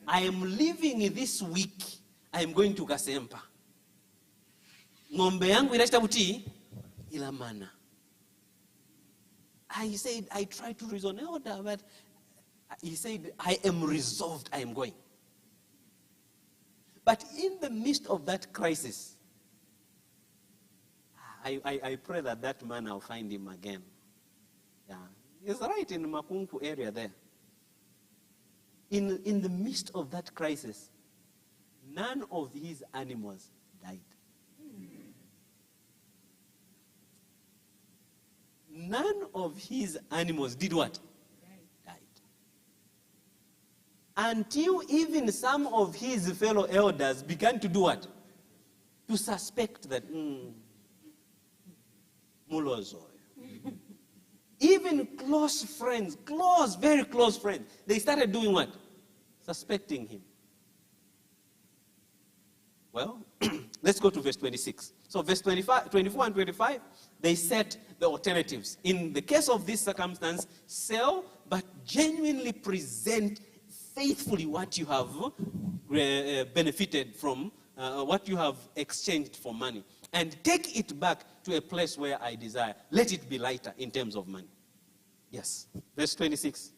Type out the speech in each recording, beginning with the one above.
I am leaving this week. I am going to Kasempa. Ng'ombe yangu inashita buti ila mana. I said, I tried to reason elder, but he said, I am resolved, I am going. But in the midst of that crisis, I pray that man, I'll find him again. Yeah. He's right in Makunku area there. In the midst of that crisis, none of his animals died. None of his animals did what? Died. Until even some of his fellow elders began to do what? To suspect that, Mulozo. Even close friends, very close friends, they started doing what? Suspecting him. Well, let's go to verse 26. So verse 24 and 25, they set the alternatives. In the case of this circumstance, sell, but genuinely present faithfully what you have benefited from, what you have exchanged for money. And take it back to a place where I desire. Let it be lighter in terms of money. Yes. Verse 26.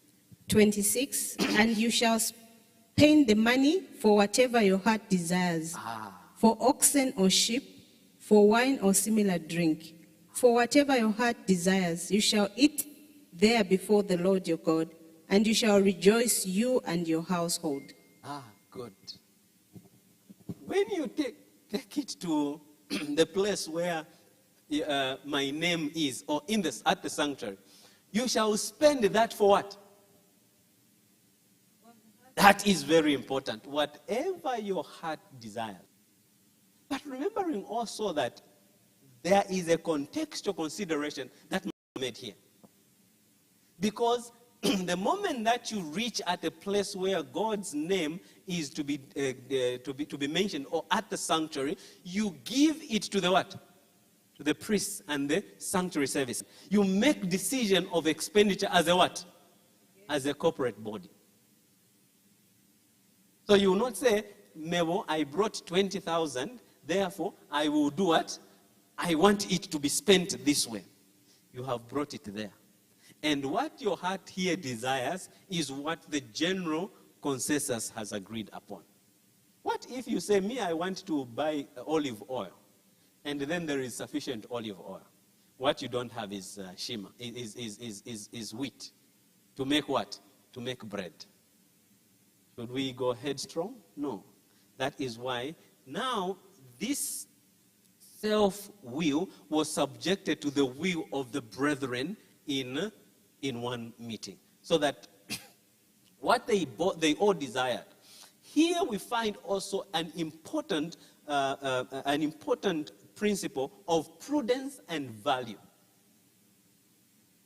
26, and you shall spend the money for whatever your heart desires, for oxen or sheep, for wine or similar drink. For whatever your heart desires, you shall eat there before the Lord your God, and you shall rejoice, you and your household. Good. When you take it to the place where my name is, or at the sanctuary, you shall spend that for what? That is very important. Whatever your heart desires. But remembering also that there is a contextual consideration that must be made here. Because the moment that you reach at a place where God's name is to be mentioned, or at the sanctuary, you give it to the what? To the priests and the sanctuary service. You make decision of expenditure as a what? As a corporate body. So you will not say, Mebo, I brought 20,000, therefore I will do what? I want it to be spent this way. You have brought it there. And what your heart here desires is what the general consensus has agreed upon. What if you say, me, I want to buy olive oil, and then there is sufficient olive oil? What you don't have is shima, is wheat. To make what? To make bread. Should we go headstrong? No. That is why now this self-will was subjected to the will of the brethren in one meeting. So that what they all desired. Here we find also an important principle of prudence and value.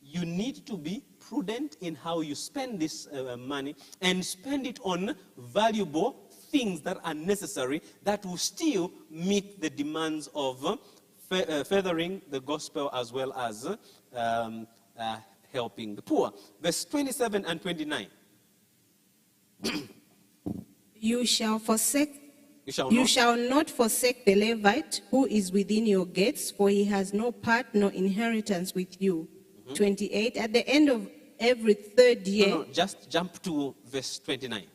You need to be prudent in how you spend this money, and spend it on valuable things that are necessary, that will still meet the demands of furthering the gospel as well as helping the poor. Verse 27 and 29. You shall not forsake the Levite who is within your gates, for he has no part nor inheritance with you. 28, at the end of every third year. No, just jump to verse 29.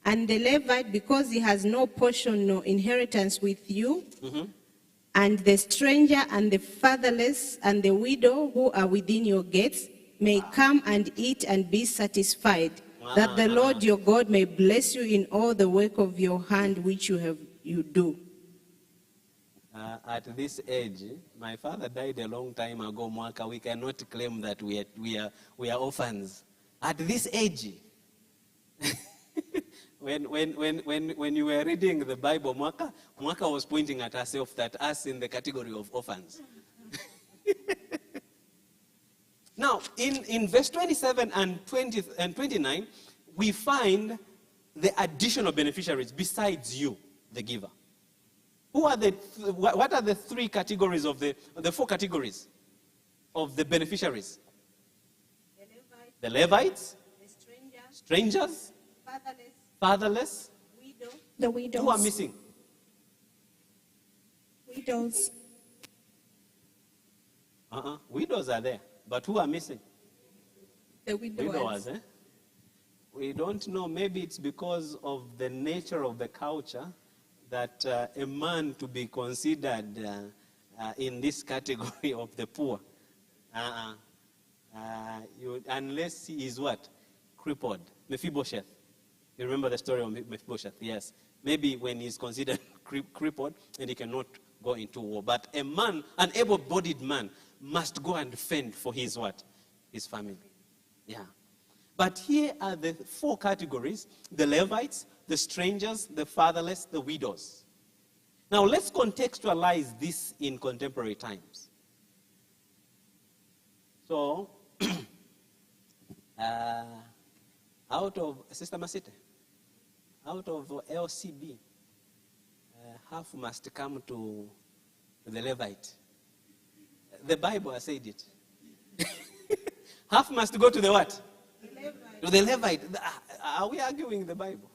And the Levite, because he has no portion nor inheritance with you, and the stranger and the fatherless and the widow who are within your gates may come and eat and be satisfied, that the Lord your God may bless you in all the work of your hand which you do. At this age, my father died a long time ago, Mwaka. We cannot claim that we are orphans. At this age, when you were reading the Bible, Mwaka was pointing at herself, that us in the category of orphans. Now, in verse 27 and 29, we find the additional beneficiaries besides you, the giver. What are the three categories of the 4 categories of the beneficiaries? The Levites, The Levites, the strangers, fatherless. The widows. Who are missing? Widows. Widows are there. But who are missing? The widowers. Widowers, eh? We don't know. Maybe it's because of the nature of the culture that a man to be considered in this category of the poor, unless he is what? Crippled. Mephibosheth. You remember the story of Mephibosheth? Yes. Maybe when he's considered crippled and he cannot go into war. But a man, an able-bodied man, must go and fend for his what? His family. Yeah. But here are the four categories: the Levites, the strangers, the fatherless, the widows. Now let's contextualize this in contemporary times. So, out of, Sister Masite, out of LCB, half must come to the Levite. The Bible has said it. Half must go to the what? The Levite. To the Levite. Are we arguing the Bible?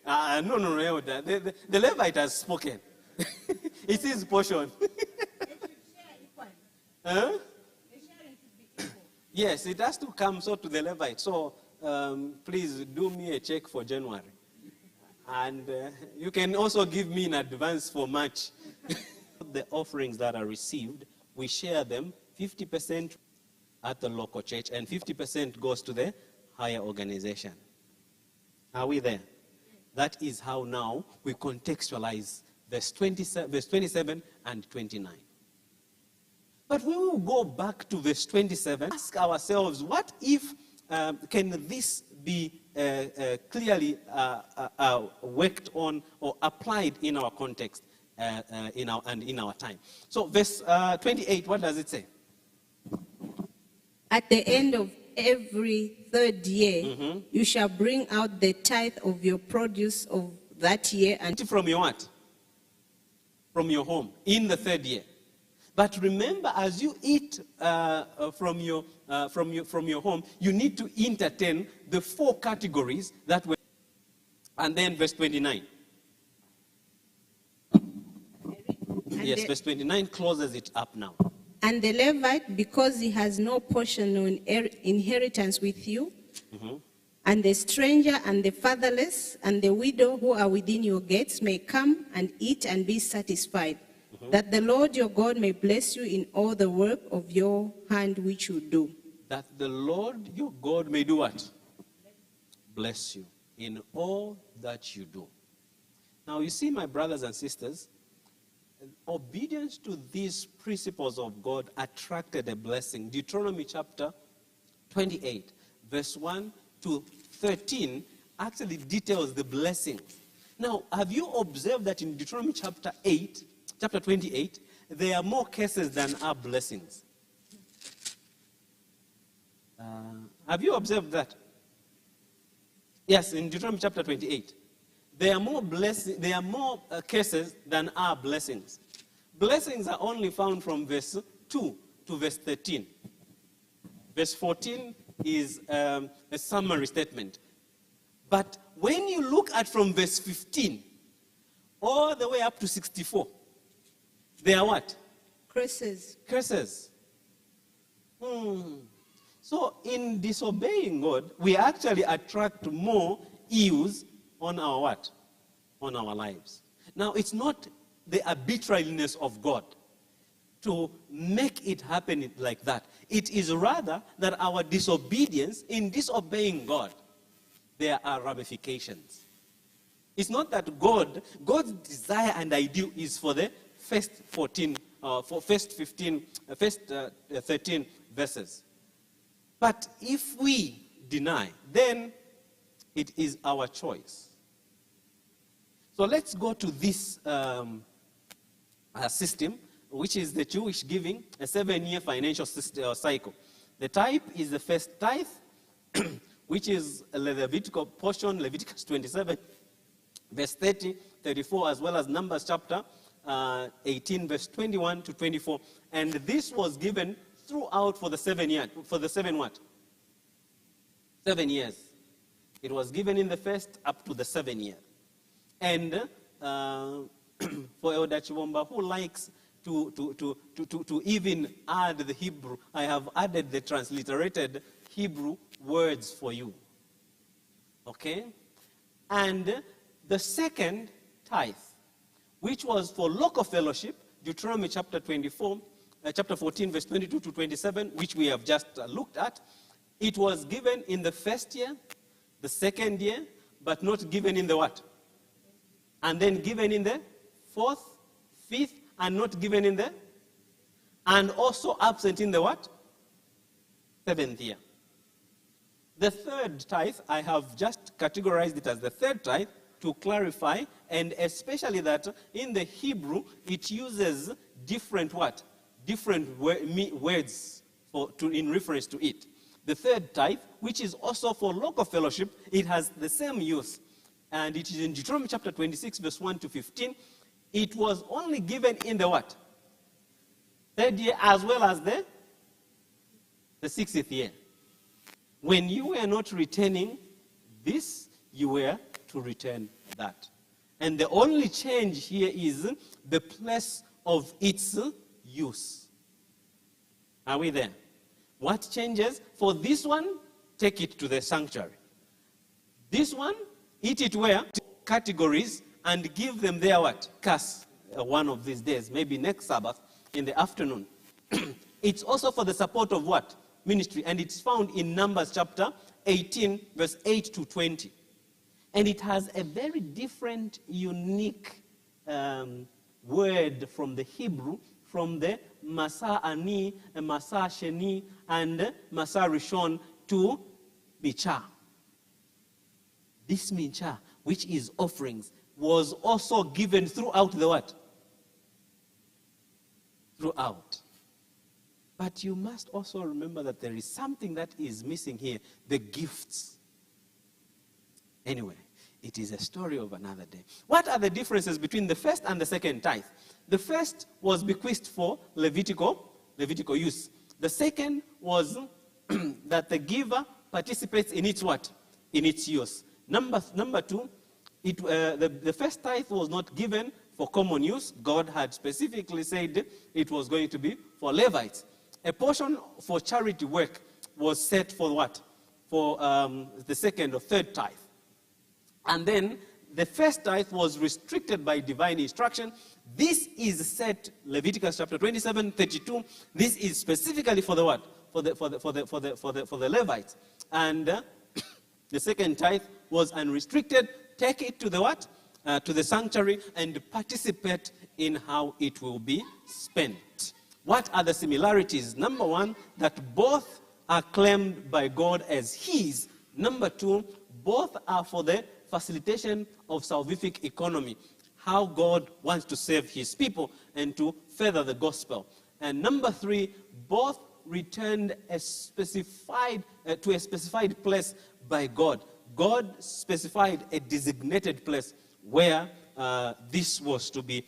No. The Levite has spoken. It's his portion. Huh? Yes, it has to come so to the Levite. So please do me a check for January. And you can also give me in advance for March. The offerings that are received, we share them 50% at the local church and 50% goes to the higher organization. Are we there? That is how now we contextualize verse 27 and 29. But when we go back to verse 27, ask ourselves, what if, can this be clearly worked on or applied in our context in our time? So verse 28, what does it say? At the end of every third year, you shall bring out the tithe of your produce of that year. And from your what? From your home, in the third year. But remember, as you eat from your home, you need to entertain the four categories that were. And then verse 29. Yes, verse 29 closes it up now. And the Levite, because he has no portion or inheritance with you, and the stranger and the fatherless and the widow who are within your gates may come and eat and be satisfied, that the Lord your God may bless you in all the work of your hand which you do. That the Lord your God may do what? Bless you in all that you do. Now you see, my brothers and sisters, obedience to these principles of God attracted a blessing. Deuteronomy chapter 28, verse 1 to 13 actually details the blessing. Now, have you observed that in Deuteronomy chapter 28, there are more curses than are blessings? Have you observed that? Yes, in Deuteronomy chapter 28. There are more curses than are blessings. Blessings are only found from verse 2 to verse 13. Verse 14 is a summary statement. But when you look at from verse 15 all the way up to 64, they are what? Curses. Curses. So in disobeying God, we actually attract more ills on our what? On our lives. Now, it's not the arbitrariness of God to make it happen like that. It is rather that our disobedience, in disobeying God, there are ramifications. It's not that God's desire and ideal is for the first 13 verses. But if we deny, then it is our choice. So let's go to this system, which is the Jewish giving, a 7-year financial cycle. The type is the first tithe, which is a Levitical portion, Leviticus 27, verse 30, 34, as well as Numbers chapter 18, verse 21 to 24. And this was given throughout for the 7 years. For the 7 what? 7 years. It was given in the first up to the 7 year. And for Elder Chibomba, who likes to even add the Hebrew, I have added the transliterated Hebrew words for you. Okay? And the second tithe, which was for local fellowship, Deuteronomy chapter 14, verse 22 to 27, which we have just looked at, it was given in the first year, the second year, but not given in the what? And then given in the fourth, fifth, and not given in the, and also absent in the what? Seventh year. The third tithe, I have just categorized it as the third tithe to clarify, and especially that in the Hebrew, it uses different what? Different words in reference to it. The third tithe, which is also for local fellowship, it has the same use. And it is in Deuteronomy chapter 26, verse 1 to 15. It was only given in the what? Third year as well as the 60th year. When you were not returning this, you were to return that. And the only change here is the place of its use. Are we there? What changes? For this one, take it to the sanctuary. This one, eat it where? Categories, and give them their what? Curse one of these days, maybe next Sabbath in the afternoon. It's also for the support of what? Ministry, and it's found in Numbers chapter 18, verse 8 to 20. And it has a very different, unique word from the Hebrew, from the Masa Ani, Masa Sheni, and Masa Rishon to Micha. This Micha, which is offerings, was also given throughout the what? Throughout. But you must also remember that there is something that is missing here, the gifts. Anyway, it is a story of another day. What are the differences between the first and the second tithe? The first was bequeathed for Levitical use. The second was that the giver participates in its what? In its use. Number two, the first tithe was not given for common use. God had specifically said it was going to be for Levites. A portion for charity work was set for what? For the second or third tithe. And then the first tithe was restricted by divine instruction. This is set, Leviticus chapter 27, 32. This is specifically for the what? For the Levites. And the second tithe was unrestricted. Take it to the what? To the sanctuary and participate in how it will be spent. What are the similarities? Number one, that both are claimed by God as His. Number two, both are for the facilitation of salvific economy, how God wants to save His people and to further the gospel. And number three, both returned to a specified place by God. God specified a designated place where this was to be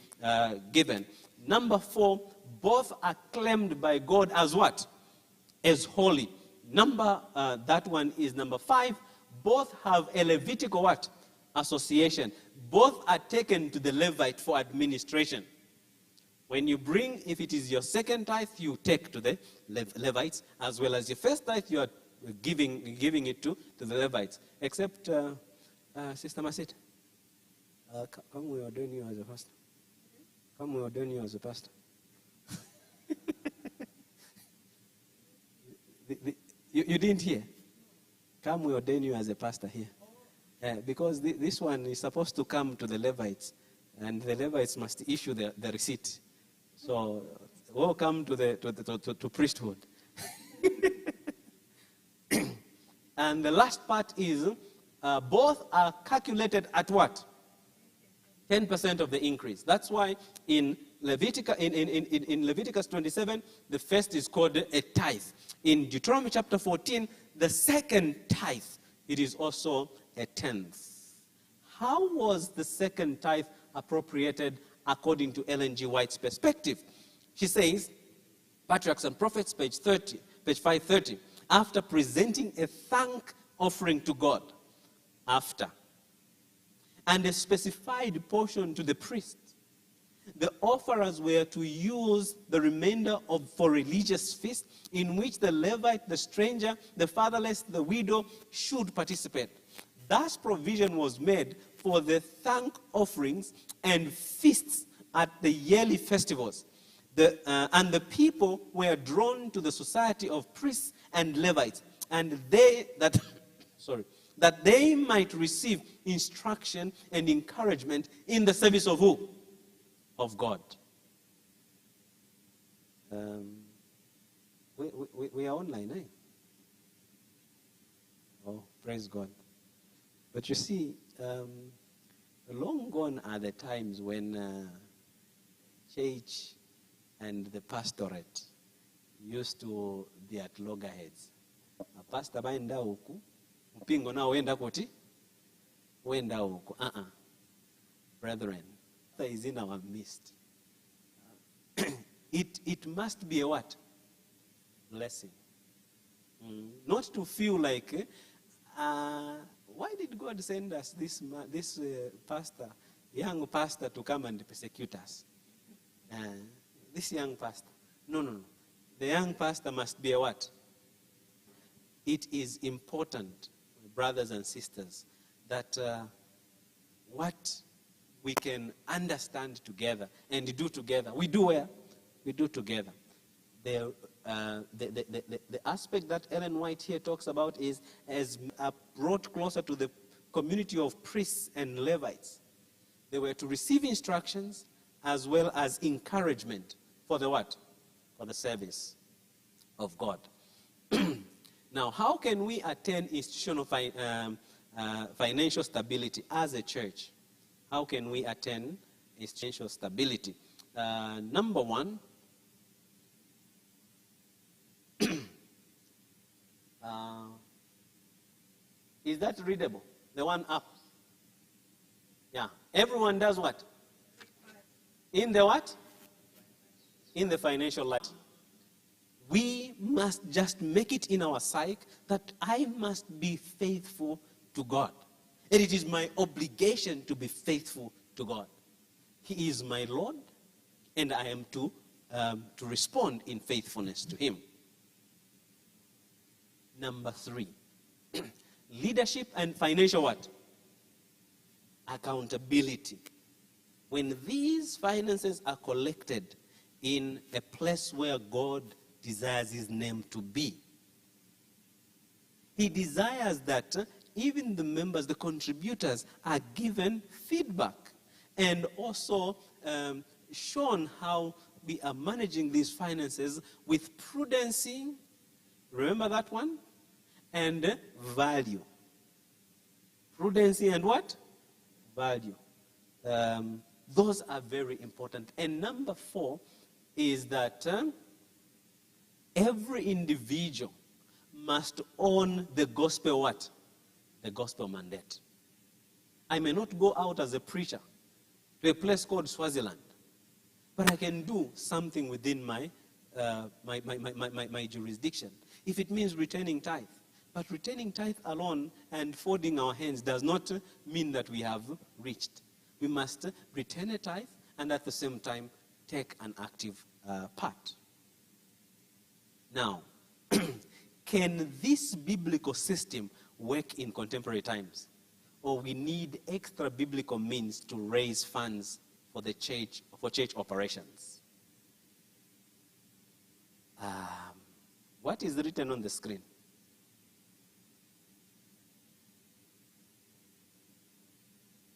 given. Number four, both are claimed by God as what? As holy. That one is number five. Both have a Levitical what? Association. Both are taken to the Levite for administration. When you bring, if it is your second tithe, you take to the Levites, as well as your first tithe, you are giving it to the Levites. Except, Sister Masit, come we ordain you as a pastor. Come we ordain you as a pastor. You didn't hear? Come we ordain you as a pastor here. Because this one is supposed to come to the Levites, and the Levites must issue the receipt. So, welcome to priesthood. And the last part is, both are calculated at what? 10% of the increase. That's why in Leviticus 27, the first is called a tithe. In Deuteronomy chapter 14, the second tithe, it is also a tenth. How was the second tithe appropriated according to Ellen G. White's perspective? She says, Patriarchs and Prophets, page 530, after presenting a thank offering to God, after, and a specified portion to the priest. The offerers were to use the remainder for religious feasts in which the Levite, the stranger, the fatherless, the widow should participate. Thus provision was made for the thank offerings and feasts at the yearly festivals. And the people were drawn to the society of priests and Levites, and that they might receive instruction and encouragement in the service of who? Of God. We are online, eh? Oh, praise God. But you see, long gone are the times when church and the pastorate used to be at loggerheads. A pastor baenda huku, mpingo nao wenda koti, wenda huku. Brethren, that is in our midst. It must be a what? Blessing. Not to feel like, why did God send us this pastor, young pastor, to come and persecute us? This young pastor. No. The young pastor must be a what? It is important, brothers and sisters, that what we can understand together and do together. We do where? We do together. The aspect that Ellen White here talks about is as brought closer to the community of priests and Levites. They were to receive instructions as well as encouragement for the what? For the service of God. Now, how can we attain institutional financial stability as a church? How can we attain institutional stability? Number one, is that readable? The one up. Yeah. Everyone does what? In the what? In the financial light. We must just make it in our psyche that I must be faithful to God. And it is my obligation to be faithful to God. He is my Lord, and I am to respond in faithfulness to Him. Number 3, leadership and financial what? Accountability. When these finances are collected in a place where God desires His name to be, He desires that even the members, the contributors, are given feedback and also shown how we are managing these finances with prudency. Remember that one? And value. Prudency and what? Value. Those are very important. And number 4 is that every individual must own the gospel what? The gospel mandate. I may not go out as a preacher to a place called Swaziland, but I can do something within my jurisdiction. If it means retaining tithe. But retaining tithe alone and folding our hands does not mean that we have reached. We must retain a tithe and at the same time take an active part. Now, can this biblical system work in contemporary times? Or we need extra biblical means to raise funds for the church, for church operations? What is written on the screen?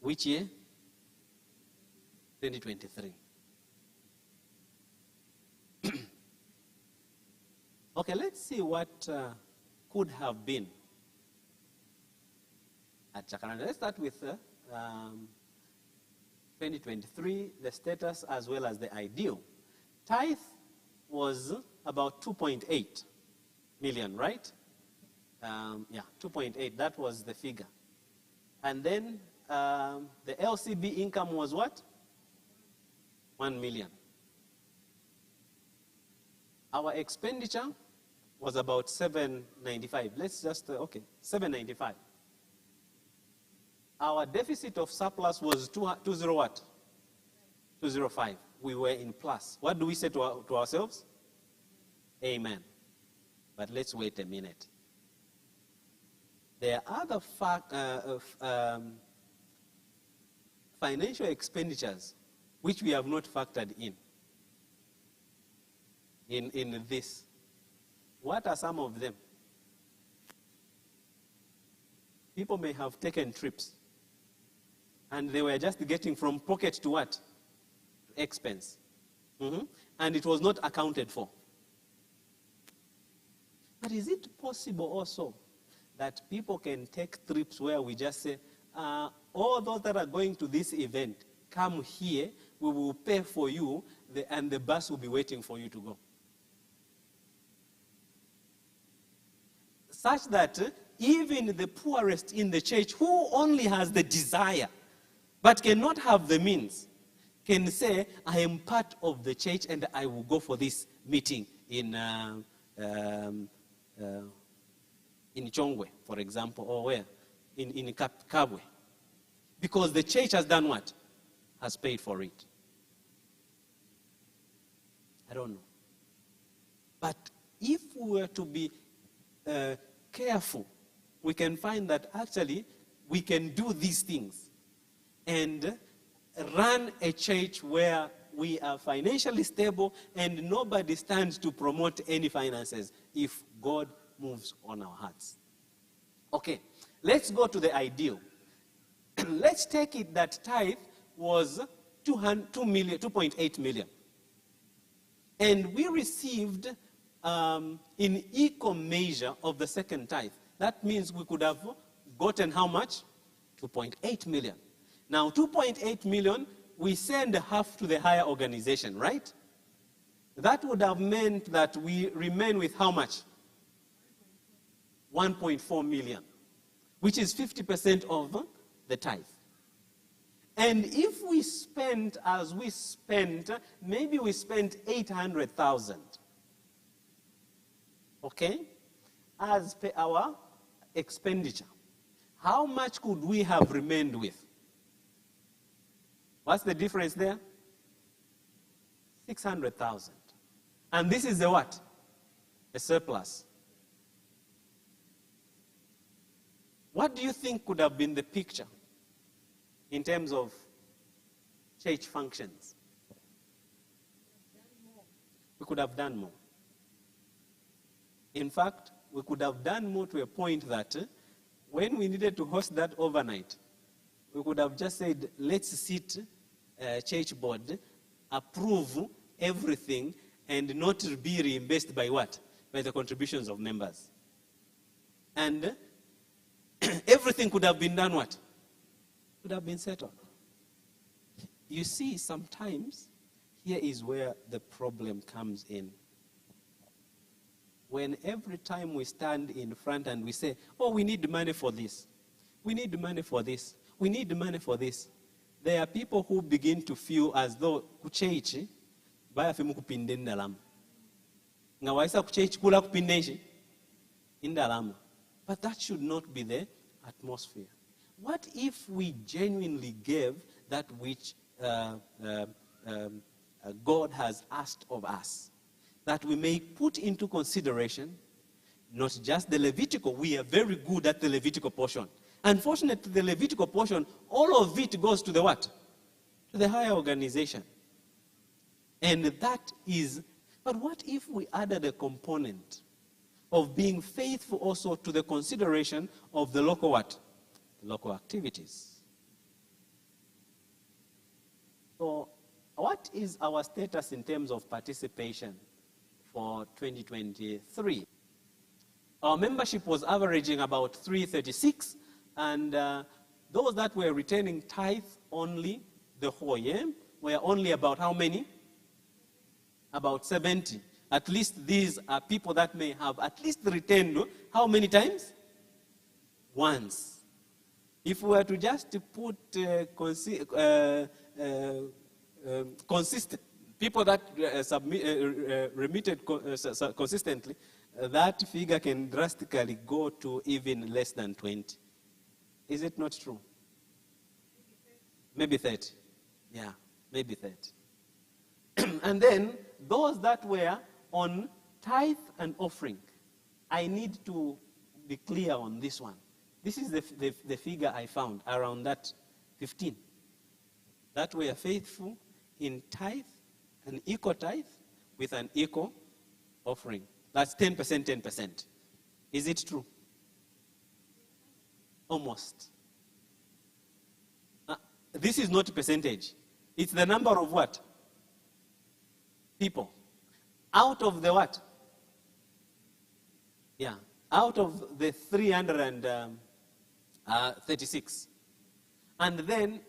Which year? 2023. Okay, let's see what could have been at Jacaranda. Let's start with 2023, the status as well as the ideal. Tithe was about 2.8 million, right? 2.8, that was the figure. And then the LCB income was what? 1 million. Our expenditure was about 795. Let's just, 795. our deficit of surplus was 20 what? 205. We were in plus. What do we say to ourselves? Amen. But let's wait a minute. There are other financial expenditures which we have not factored in this. What are some of them? People may have taken trips and they were just getting from pocket to what? Expense. And it was not accounted for. But is it possible also that people can take trips where we just say, all those that are going to this event, come here, we will pay for you, and the bus will be waiting for you to go? Such that even the poorest in the church, who only has the desire, but cannot have the means, can say, I am part of the church and I will go for this meeting in Chongwe, for example, or where? In Kabwe. Because the church has done what? Has paid for it. I don't know. But if we were to be careful, we can find that actually we can do these things and run a church where we are financially stable and nobody stands to promote any finances if God moves on our hearts. Okay, let's go to the ideal. Let's take it that tithe was 2.8 million. And we received in equal measure of the second tithe. That means we could have gotten how much? 2.8 million. Now, 2.8 million, we send half to the higher organization, right? That would have meant that we remain with how much? 1.4 million, which is 50% of the tithe. And if we spend as we spent, maybe we spent 800,000, okay, as per our expenditure. How much could we have remained with? What's the difference there? 600,000. And this is the what? A surplus. What do you think could have been the picture in terms of church functions? We could have done more. In fact, we could have done more to a point that when we needed to host that overnight, we could have just said, let's sit church board, approve everything, and not be reimbursed by what? By the contributions of members. And everything could have been done what? Could have been settled. You see, sometimes, here is where the problem comes in. When every time we stand in front and we say, oh, we need money for this. We need money for this. We need money for this. There are people who begin to feel as though kuchechi baya fimu kupinde ndalama. Nga waisa kuchechi kula kupinde indalama. But that should not be the atmosphere. What if we genuinely gave that which God has asked of us? That we may put into consideration not just the Levitical. We are very good at the Levitical portion. Unfortunately, the Levitical portion, all of it goes to the what? To the higher organization. And that is, but what if we added a component of being faithful also to the consideration of the local what? Local activities. So, what is our status in terms of participation for 2023? Our membership was averaging about 336, and those that were returning tithe only the whole year were only about how many? About 70. At least these are people that may have at least returned how many times? Once. If we were to just put consistent people that remitted consistently, that figure can drastically go to even less than 20. Is it not true? Maybe 30. Yeah, maybe 30. And then those that were on tithe and offering, I need to be clear on this one. This is the figure I found, around that 15. That were faithful in tithe, an equal tithe with an equal offering. That's 10%, 10%. Is it true? Almost. This is not percentage. It's the number of what? People. Out of the what? Yeah. Out of the 336. And then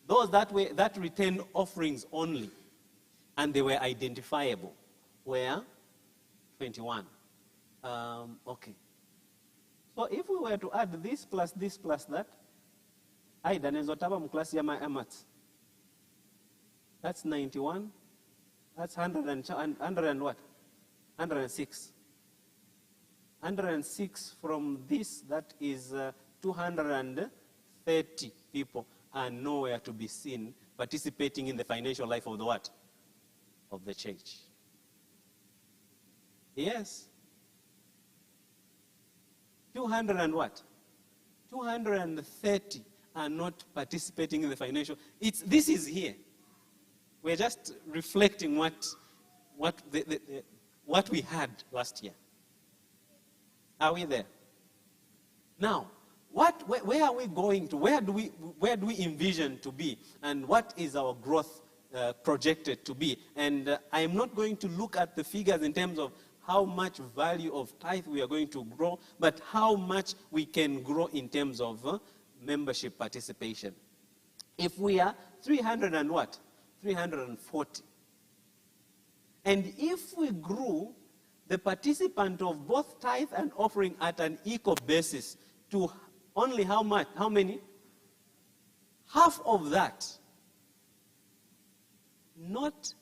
those that returned offerings only, and they were identifiable, were 21. Okay. So if we were to add this plus that, aida nezotaba mklasi ya maths. That's 91. That's 100 and what? 106. 106 from this, that is 230 people are nowhere to be seen participating in the financial life of the what? Of the church. Yes. 200 and what? 230 are not participating in the financial. This is here. We're just reflecting what we had last year. Are we there? Now, where are we going to? Where do we envision to be? And what is our growth projected to be? And I am not going to look at the figures in terms of how much value of tithe we are going to grow, but how much we can grow in terms of membership participation. If we are 300 and what? 340. And if we grew the participant of both tithe and offering at an equal basis to only how much? How many? Half of that. Not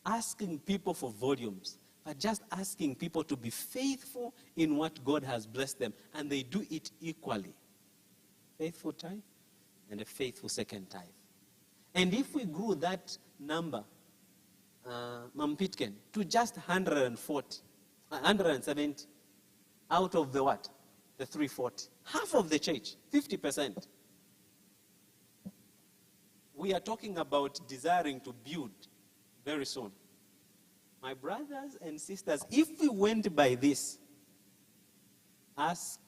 asking people for volumes, but just asking people to be faithful in what God has blessed them, and they do it equally. Faithful tithe and a faithful second tithe. And if we grew that number, Mampitken, to just 140, 170 out of the what? The 340. Half of the church, 50%. We are talking about desiring to build very soon. My brothers and sisters, if we went by this, ask,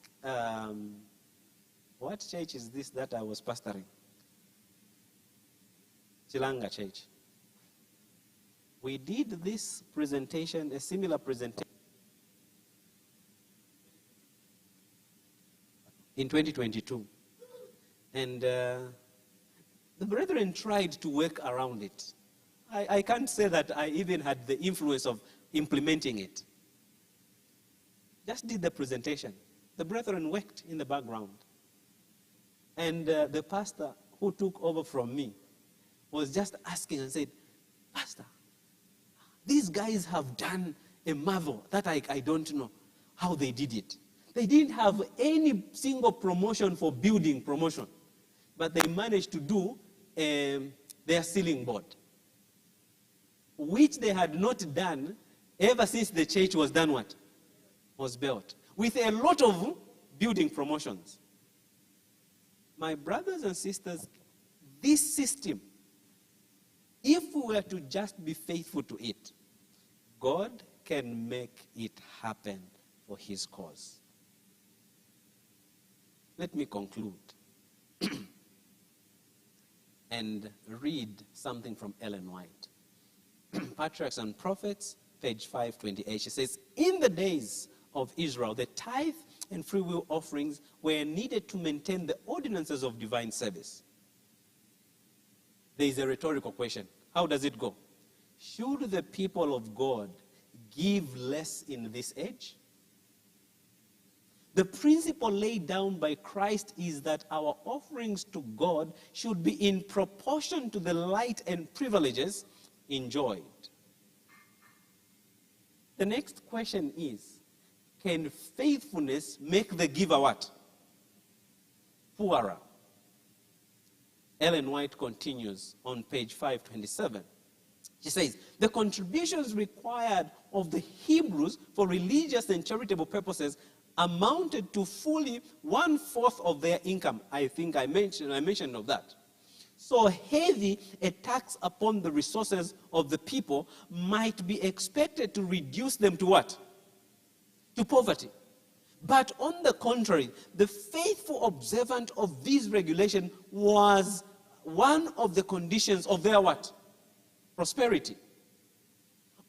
what church is this that I was pastoring? Chilanga Church. We did this presentation, a similar presentation, in 2022. And the brethren tried to work around it. I can't say that I even had the influence of implementing it. Just did the presentation. The brethren worked in the background. And the pastor who took over from me was just asking and said, Pastor, these guys have done a marvel that I don't know how they did it. They didn't have any single promotion for building promotion, but they managed to do their ceiling board, which they had not done ever since the church was done what? Was built. With a lot of building promotions. My brothers and sisters, this system, if we were to just be faithful to it, God can make it happen for his cause. Let me conclude and read something from Ellen White. Patriarchs and Prophets, page 528. She says, in the days of Israel, the tithe and free will offerings were needed to maintain the ordinances of divine service. There is a rhetorical question. How does it go? Should the people of God give less in this age? The principle laid down by Christ is that our offerings to God should be in proportion to the light and privileges enjoyed. The next question is, can faithfulness make the giver what? Poorer. Ellen White continues on page 527. She says, the contributions required of the Hebrews for religious and charitable purposes amounted to fully 1/4 of their income. I think I mentioned of that. So heavy a tax upon the resources of the people might be expected to reduce them to what? To poverty. But on the contrary, the faithful observance of these regulations was one of the conditions of their what? Prosperity.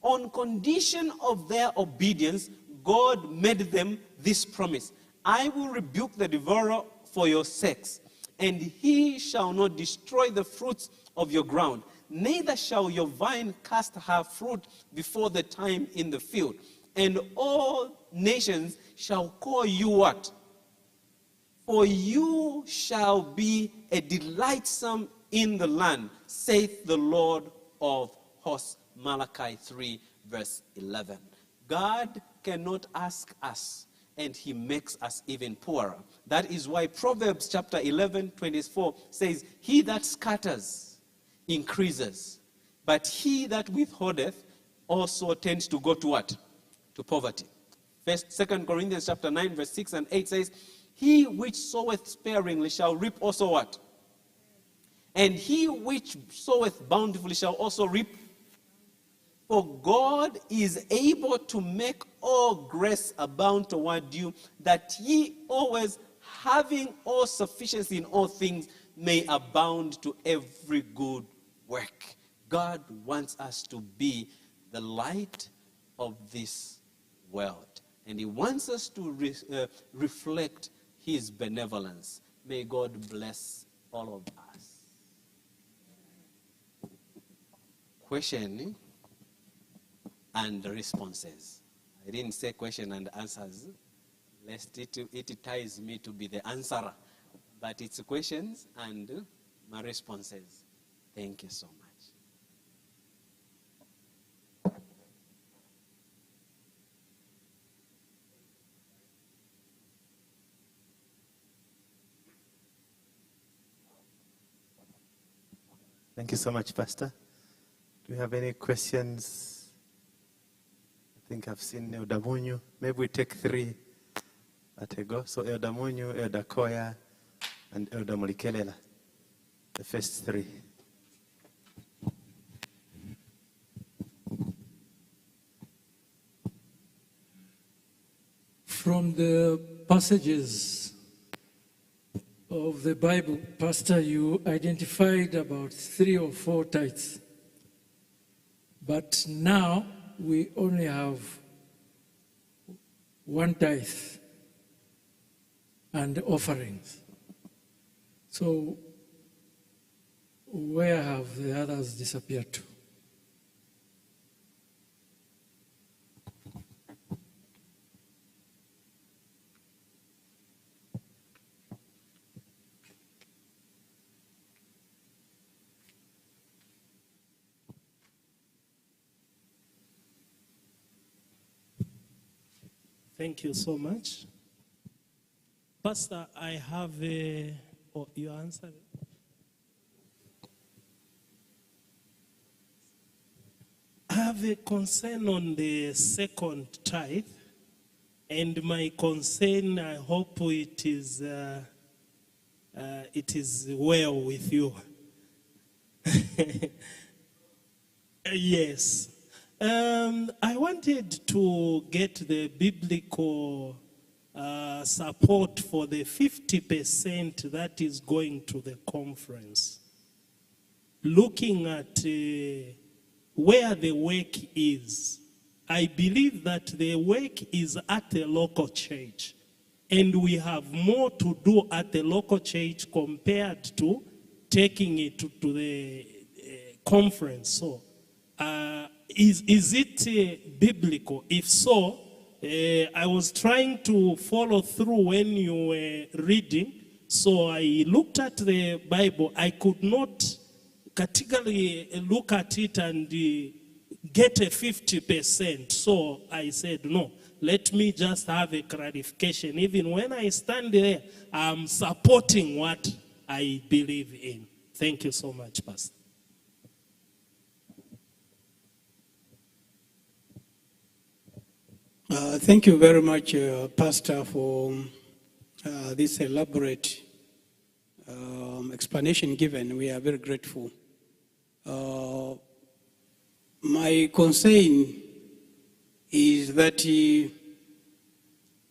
On condition of their obedience, God made them this promise: I will rebuke the devourer for your sakes, and he shall not destroy the fruits of your ground, neither shall your vine cast her fruit before the time in the field. And all nations shall call you what? For you shall be a delightsome in the land, saith the Lord of hosts. Malachi 3, verse 11. God cannot ask us, and he makes us even poorer. That is why Proverbs chapter 11, 24 says, he that scatters increases, but he that withholdeth also tends to go to what? To poverty. 2 Corinthians chapter 9, verse 6 and 8 says, he which soweth sparingly shall reap also what? And he which soweth bountifully shall also reap. For God is able to make all grace abound toward you, that ye always, having all sufficiency in all things, may abound to every good work. God wants us to be the light of this world, and he wants us to reflect his benevolence. May God bless all of us. Question and responses. I didn't say question and answers, lest it ties me to be the answerer. But it's questions and my responses. Thank you so much. Thank you so much, Pastor. Do you have any questions? I think I've seen Elder Munyu. Maybe we take 3 at a go. So Elder Munyu, Elder Koya, and Elder Mulikelela. The first 3. From the passages of the Bible, Pastor, you identified about 3 or 4 tithes. But now we only have 1 tithe and offerings. So where have the others disappeared to? Thank you so much. Pastor, I have a... Oh, you answered it? I have a concern on the second tithe, and my concern, I hope it is well with you. Yes. I wanted to get the biblical support for the 50% that is going to the conference. Looking at where the work is, I believe that the work is at the local church. And we have more to do at the local church compared to taking it to the conference. So, is it biblical? If so, I was trying to follow through when you were reading. So I looked at the Bible. I could not categorically look at it and get a 50%. So I said, no, let me just have a clarification. Even when I stand there, I'm supporting what I believe in. Thank you so much, Pastor. Thank you very much, Pastor, for this elaborate explanation given. We are very grateful. My concern is that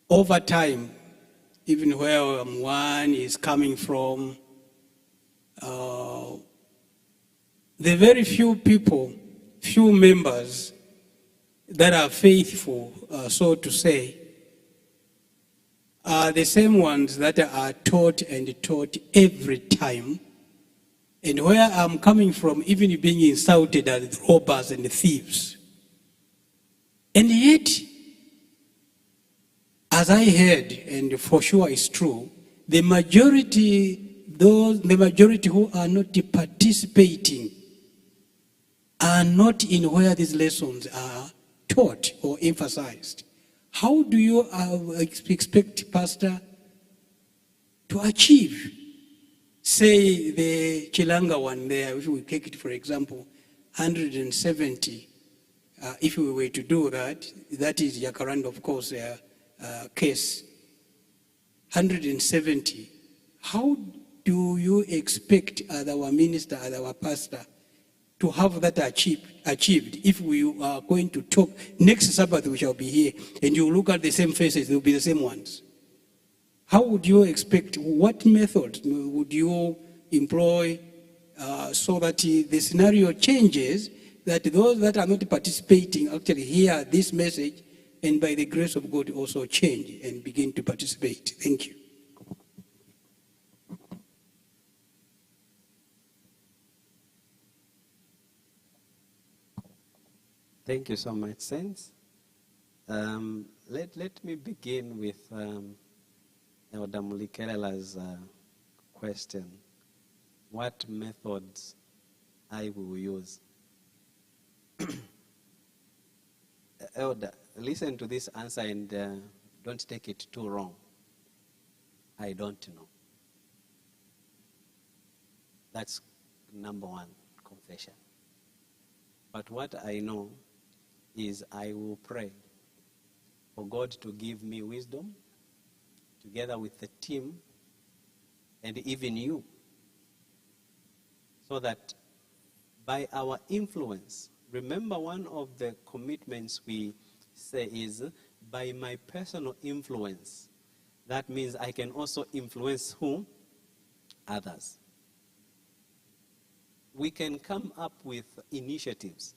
over time, even where one is coming from, the very few people, few members that are faithful, so to say, are the same ones that are taught and taught every time. And where I'm coming from, even being insulted as robbers and thieves. And yet, as I heard, and for sure it's true, the majority who are not participating are not in where these lessons are taught or emphasized. How do you expect, Pastor, to achieve, say, the Chilanga one there, if we take it for example, 170, if we were to do that, that is Jacaranda, of course, case, 170. How do you expect as our minister, as our pastor, to have that achieved if we are going to talk? Next Sabbath we shall be here, and you look at the same faces, they'll be the same ones. How would you expect, what method would you employ so that the scenario changes, that those that are not participating actually hear this message and by the grace of God also change and begin to participate? Thank you. Thank you so much, Saints. Let me begin with Elder Mulikelela's question. What methods I will use? Elder, listen to this answer and don't take it too wrong. I don't know. That's number one confession. But what I know is I will pray for God to give me wisdom together with the team and even you, so that by our influence, remember one of the commitments we say is by my personal influence. That means I can also influence who? Others. We can come up with initiatives.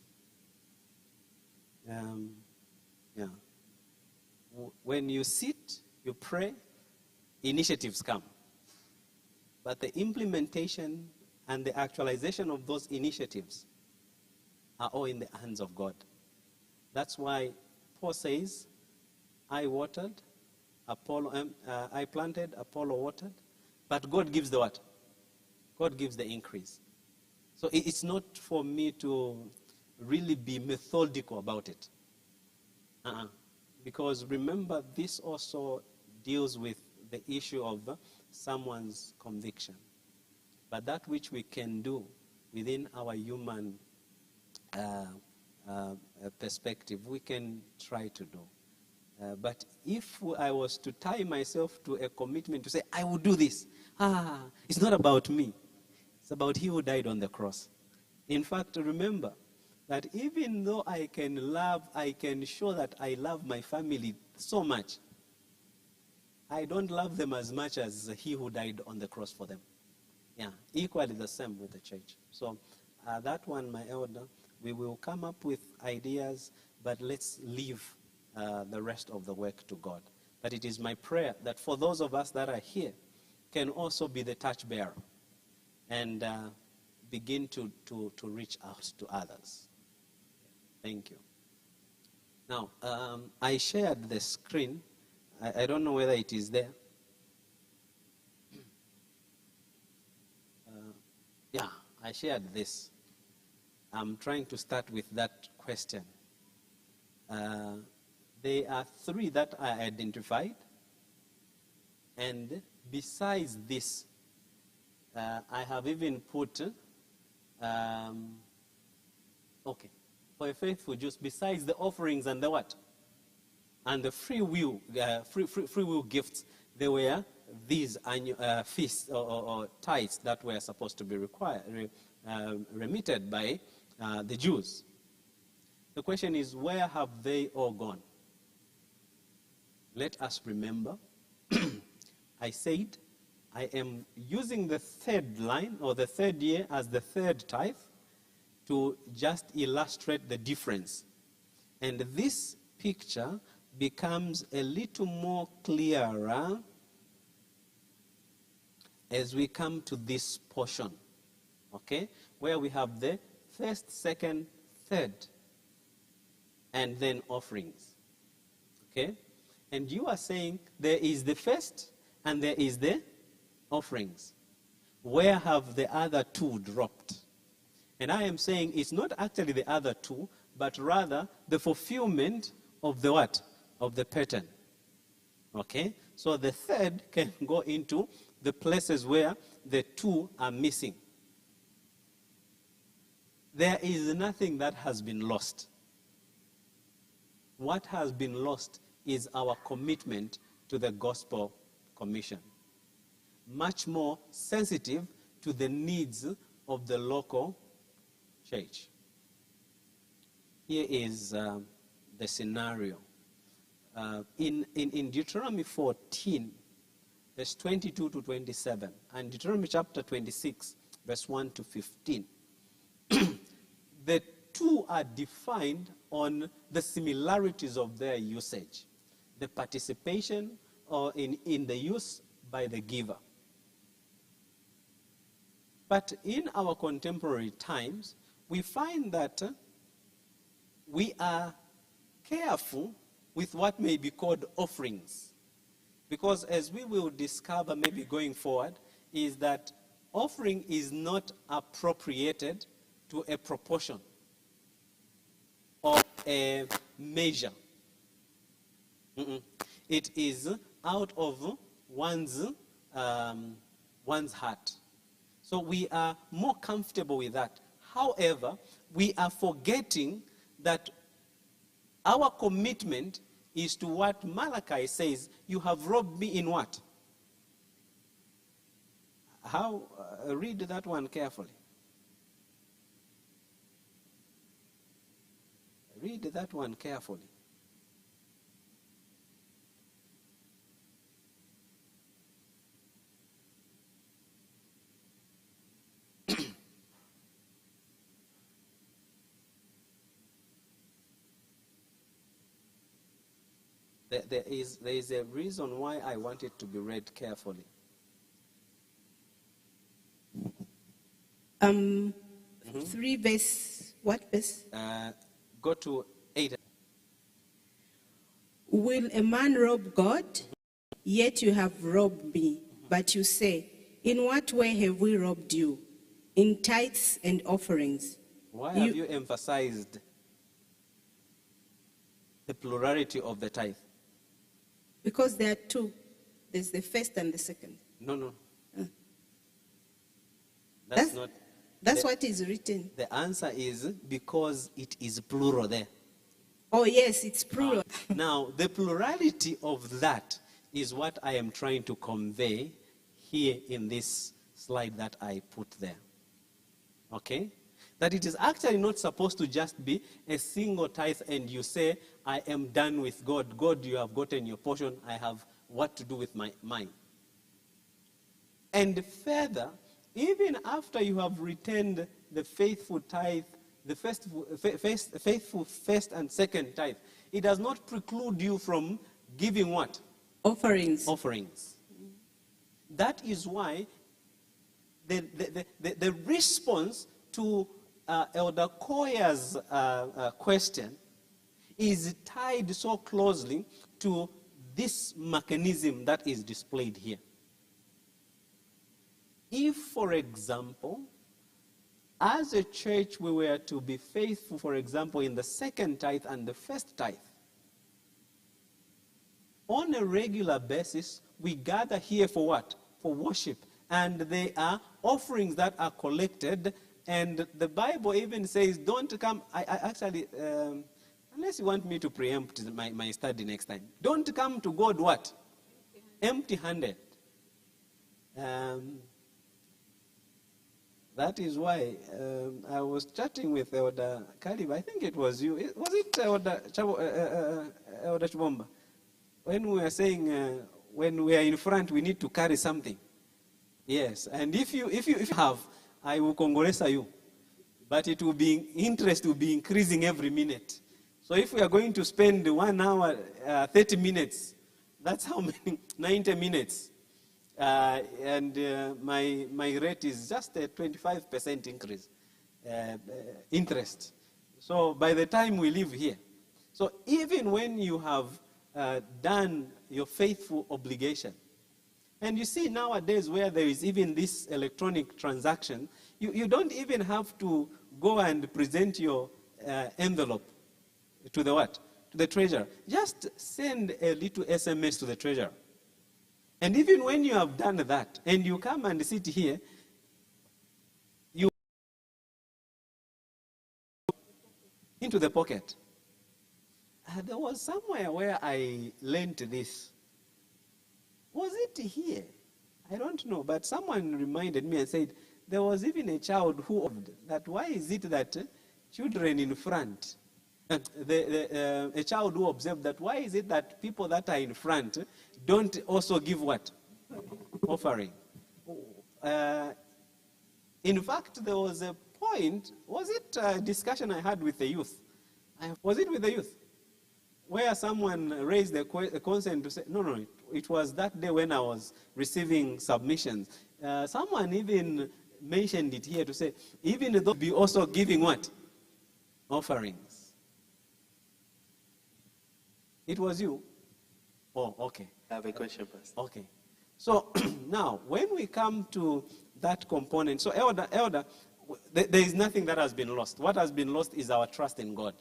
When you sit, you pray, initiatives come. But the implementation and the actualization of those initiatives are all in the hands of God. That's why Paul says, I watered, I planted, Apollo watered, but God gives the what? God gives the increase. So it's not for me to really be methodical about it. Because remember, this also deals with the issue of someone's conviction. But that which we can do within our human perspective, we can try to do. But if I was to tie myself to a commitment to say, I will do this, it's not about me. It's about he who died on the cross. In fact, remember that even though I can show that I love my family so much, I don't love them as much as he who died on the cross for them. Yeah, equally the same with the church. So that one, my elder, we will come up with ideas, but let's leave the rest of the work to God. But it is my prayer that for those of us that are here, can also be the touch bearer and begin to reach out to others. Thank you. Now, I shared the screen. I don't know whether it is there. Yeah, I shared this. I'm trying to start with that question. There are three that I identified. And besides this, I have even put, okay, for a faithful Jews, besides the offerings and the what? And the free will gifts, there were these feasts or tithes that were supposed to be remitted by the Jews. The question is, where have they all gone? Let us remember, I said, I am using the third line or the third year as the third tithe to just illustrate the difference. And this picture becomes a little more clearer as we come to this portion, okay, where we have the first, second, third, and then offerings, okay? And you are saying there is the first and there is the offerings. Where have the other two dropped? And I am saying it's not actually the other two, but rather the fulfillment of the what? Of the pattern. Okay? So the third can go into the places where the two are missing. There is nothing that has been lost. What has been lost is our commitment to the gospel commission. Much more sensitive to the needs of the local church. Here is the scenario. In Deuteronomy 14, verse 22 to 27, and Deuteronomy chapter 26, verse 1 to 15, the two are defined on the similarities of their usage, the participation or in the use by the giver. But in our contemporary times, we find that we are careful with what may be called offerings. Because as we will discover maybe going forward, is that offering is not appropriated to a proportion or a measure. It is out of one's heart. So we are more comfortable with that. However, we are forgetting that our commitment is to what Malachi says, you have robbed me in what? How? Read that one carefully. Read that one carefully. There is a reason why I want it to be read carefully. 3 verse, what verse? Go to 8. Will a man rob God? Yet you have robbed me. But you say, in what way have we robbed you? In tithes and offerings. Why have you emphasized the plurality of the tithe? Because there are two. There's the first and the second. No. That's what is written. The answer is because it is plural there. Oh, yes, it's plural. Now, the plurality of that is what I am trying to convey here in this slide that I put there. Okay? That it is actually not supposed to just be a single tithe and you say, I am done with God. God, you have gotten your portion. I have what to do with mine. And further, even after you have returned the faithful tithe, the faithful first and second tithe, it does not preclude you from giving what? Offerings. Offerings. That is why the response to Elder Koya's question is tied so closely to this mechanism that is displayed here. If, for example, as a church we were to be faithful, for example, in the second tithe and the first tithe, on a regular basis, we gather here for what? For worship and they are offerings that are collected. And the Bible even says, don't come, I actually, unless you want me to preempt my study next time, don't come to God what? Empty-handed. That is why I was chatting with Elder Kalib. I think it was you. Was it Elder Chibomba? When we were saying, when we are in front, we need to carry something. Yes, and if you have, I will congolesa you. But it will be, interest will be increasing every minute. So if we are going to spend 1 hour, 30 minutes, that's how many? 90 minutes. And my rate is just a 25% increase, interest. So by the time we leave here, so even when you have done your faithful obligation, and you see nowadays where there is even this electronic transaction, you don't even have to go and present your envelope to the what? To the treasurer. Just send a little SMS to the treasurer. And even when you have done that, and you come and sit here, you into the pocket. There was somewhere where I learned this. Was it here? I don't know, but someone reminded me and said, there was even a child who observed that why is it that children in front, a child who observed that why is it that people that are in front don't also give what? Offering. In fact, there was a point, was it a discussion I had with the youth? Was it with the youth? Where someone raised a concern to say, no, it was that day when I was receiving submissions. Someone even mentioned it here to say, even though be also giving what? Offerings. It was you? Oh, okay. I have a question, Pastor. Okay. So now, when we come to that component, so elder, there is nothing that has been lost. What has been lost is our trust in God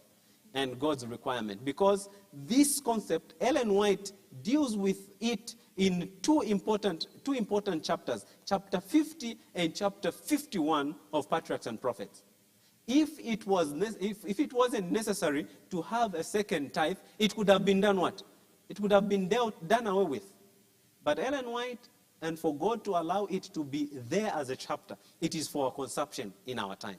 and God's requirement. Because this concept, Ellen White deals with it in two important chapters, chapter 50 and chapter 51 of Patriarchs and Prophets. If it wasn't necessary to have a second tithe, it could have been done what? It would have been done away with. But Ellen White, and for God to allow it to be there as a chapter, it is for consumption in our time.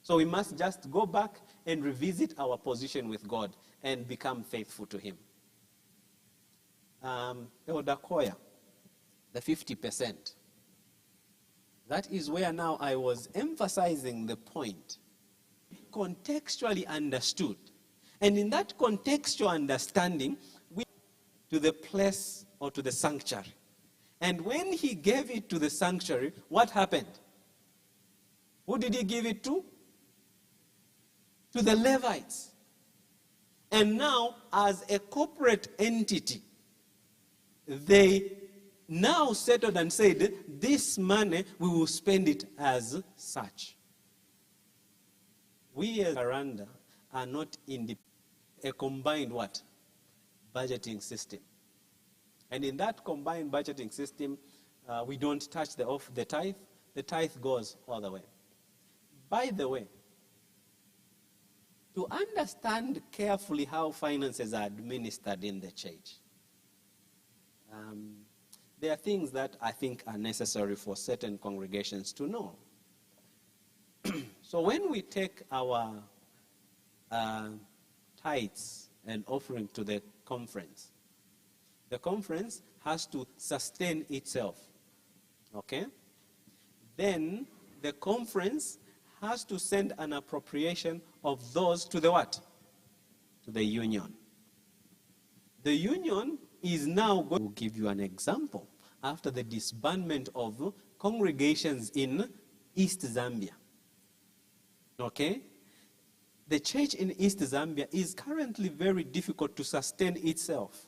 So we must just go back and revisit our position with God and become faithful to Him. Elder Koya, the 50%. That is where now I was emphasizing the point. Contextually understood. And in that contextual understanding, we to the place or to the sanctuary. And when he gave it to the sanctuary, what happened? Who did he give it to? To the Levites. And now, as a corporate entity, they now settled and said, this money, we will spend it as such. We as Jacaranda are not in a combined what? Budgeting system. And in that combined budgeting system, we don't touch the tithe. The tithe goes all the way. By the way, to understand carefully how finances are administered in the church, there are things that I think are necessary for certain congregations to know. So when we take our tithes and offering to the conference has to sustain itself, okay? Then the conference has to send an appropriation of those to the what? To the union. The union is now going to give you an example after the disbandment of congregations in East Zambia. Okay? The church in East Zambia is currently very difficult to sustain itself.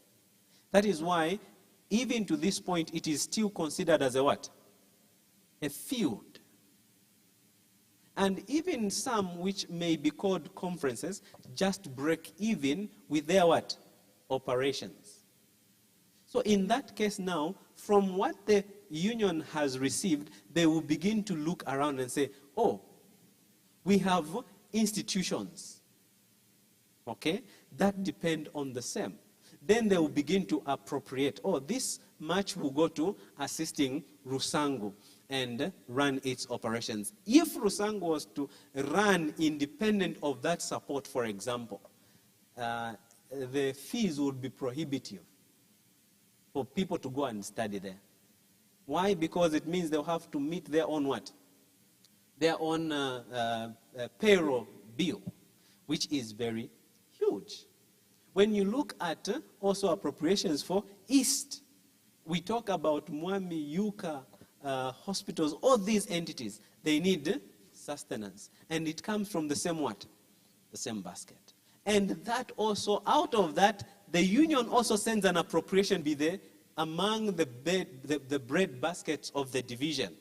That is why, even to this point, it is still considered as a what? A field. And even some which may be called conferences just break even with their what? Operations. So in that case now, from what the union has received, they will begin to look around and say, oh, we have institutions, okay, that depend on the same. Then they will begin to appropriate, oh, this much will go to assisting Rusangu and run its operations. If Rusangu was to run independent of that support, for example, the fees would be prohibitive for people to go and study there. Why? Because it means they'll have to meet their own what? Their own payroll bill, which is very huge. When you look at also appropriations for East, we talk about Mwami, Yuka, hospitals, all these entities, they need sustenance. And it comes from the same what? The same basket. And that also, out of that, the union also sends an appropriation be there among the bread baskets of the division.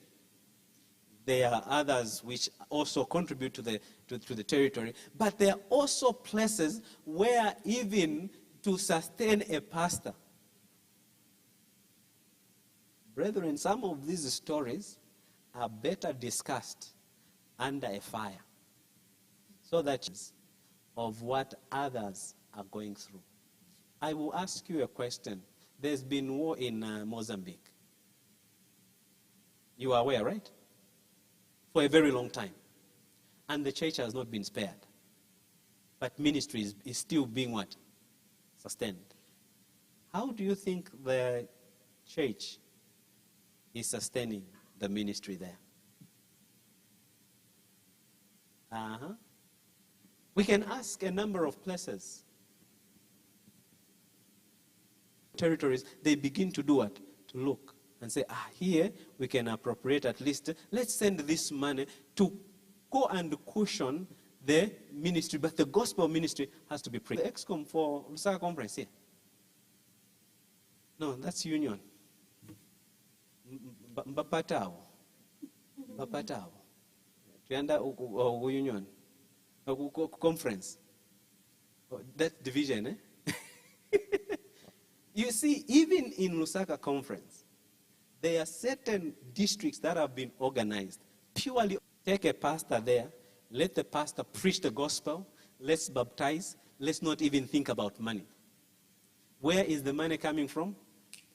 There are others which also contribute to the territory, but there are also places where even to sustain a pastor. Brethren, some of these stories are better discussed under a fire, so that of what others are going through. I will ask you a question. There's been war in Mozambique. You are aware, right? For a very long time. And the church has not been spared. But ministry is still being what? Sustained. How do you think the church is sustaining the ministry there? We can ask a number of places. Territories, they begin to do what? To look and say, here we can appropriate at least, let's send this money to go and cushion the ministry, but the gospel ministry has to be preached. The EXCOM for Lusaka conference here. No, that's union. Mbapatao. Tuyanda union. Conference. That division, eh? You see, even in Lusaka conference, there are certain districts that have been organized. Purely take a pastor there, let the pastor preach the gospel, let's baptize, let's not even think about money. Where is the money coming from?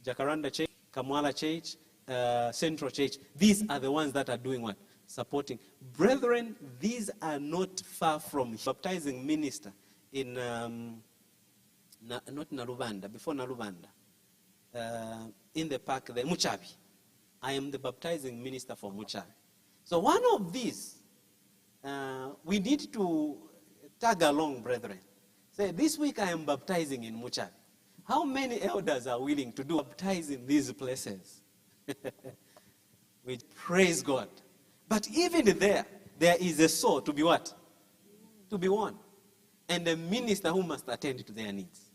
Jacaranda Church, Kamwala Church, Central Church. These are the ones that are doing what? Supporting. Brethren, these are not far from baptizing minister in, not Nalubanda, before Nalubanda, in the park there, Muchabi. I am the baptizing minister for Muchabi. So one of these, we need to tag along, brethren. Say, this week I am baptizing in Muchabi. How many elders are willing to do baptize in these places? We praise God. But even there is a soul to be what? To be won. And a minister who must attend to their needs.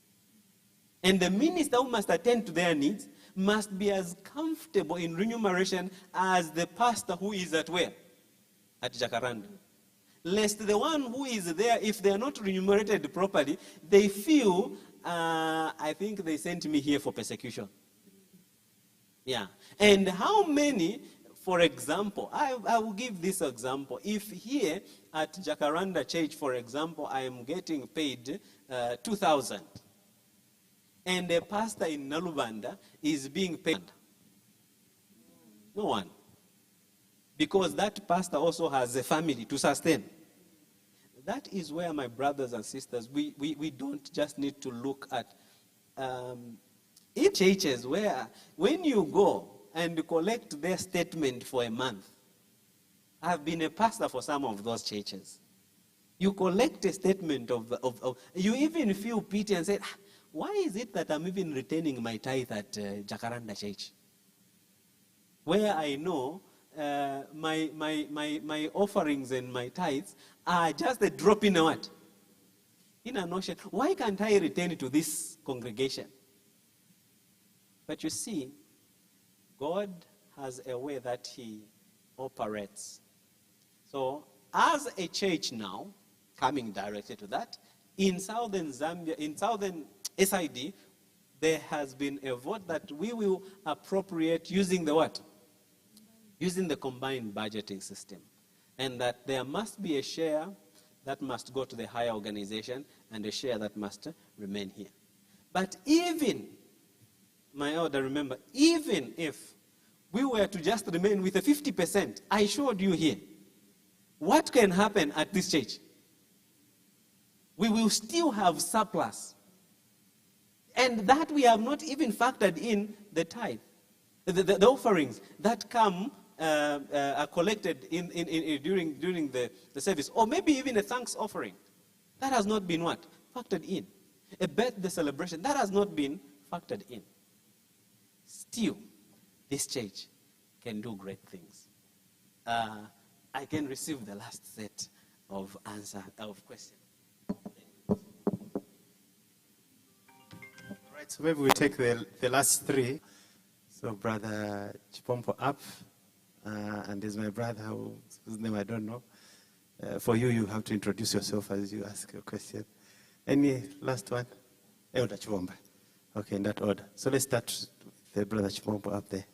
And the minister who must attend to their needs must be as comfortable in remuneration as the pastor who is at where? At Jacaranda. Lest the one who is there, if they are not remunerated properly, they feel, I think they sent me here for persecution. Yeah. And how many, for example, I will give this example. If here at Jacaranda Church, for example, I am getting paid 2,000, and a pastor in Nalubanda is being paid, no one. Because that pastor also has a family to sustain. That is where, my brothers and sisters, we don't just need to look at in churches where when you go and collect their statement for a month. I've been a pastor for some of those churches. You collect a statement of you even feel pity and say, why is it that I'm even retaining my tithe at Jacaranda Church? Where I know my offerings and my tithes are just a drop in a what? In an ocean. Why can't I return to this congregation? But you see, God has a way that he operates. So, as a church now, coming directly to that, in southern Zambia, in southern SID, there has been a vote that we will appropriate using the what? using the combined budgeting system, and that there must be a share that must go to the higher organization and a share that must remain here. But even, my elder, remember, even if we were to just remain with a 50%, I showed you here, what can happen at this church? We will still have surplus. And that we have not even factored in the tithe, the offerings that come are collected during the service, or maybe even a thanks offering. That has not been what? Factored in. A birthday celebration, that has not been factored in. Still, this church can do great things. I can receive the last set of questions. All right, so maybe we take the last three. So Brother Chipompo up, and there's my brother whose name I don't know. For you, you have to introduce yourself as you ask your question. Any last one? Elder Chipompo. Okay, in that order. So let's start with the Brother Chipompo up there.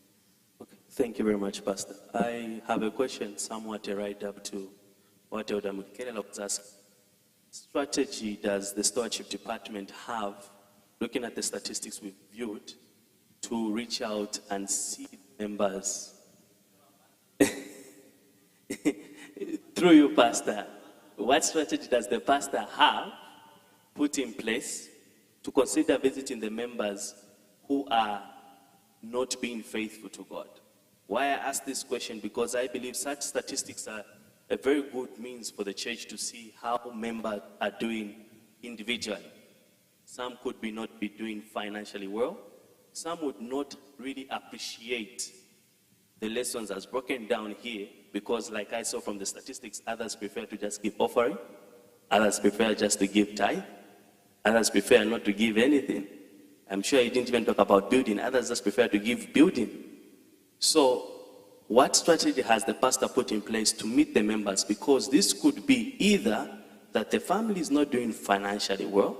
Okay. Thank you very much, Pastor. I have a question somewhat right up to what Elder Mukelela was asking. Strategy does the stewardship department have, looking at the statistics we've viewed, to reach out and see members? Through you, Pastor, what strategy does the pastor have put in place to consider visiting the members who are not being faithful to God? Why I ask this question, because I believe such statistics are a very good means for the church to see how members are doing individually. Some could not be doing financially well. Some would not really appreciate the lessons as broken down here, because like I saw from the statistics, others prefer to just give offering, others prefer just to give tithe, others prefer not to give anything. I'm sure he didn't even talk about building, others just prefer to give building. So what strategy has the pastor put in place to meet the members? Because this could be either that the family is not doing financially well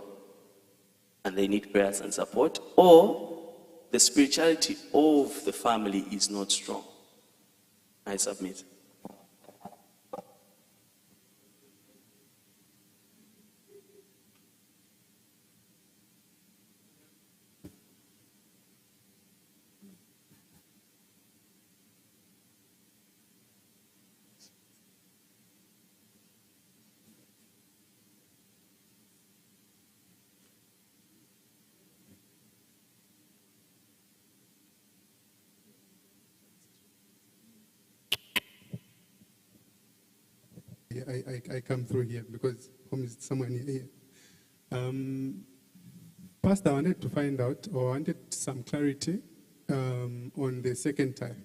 and they need prayers and support, or the spirituality of the family is not strong. I submit. I come through here because home is somewhere near here. Pastor, I wanted to find out, or wanted some clarity on the second tithe.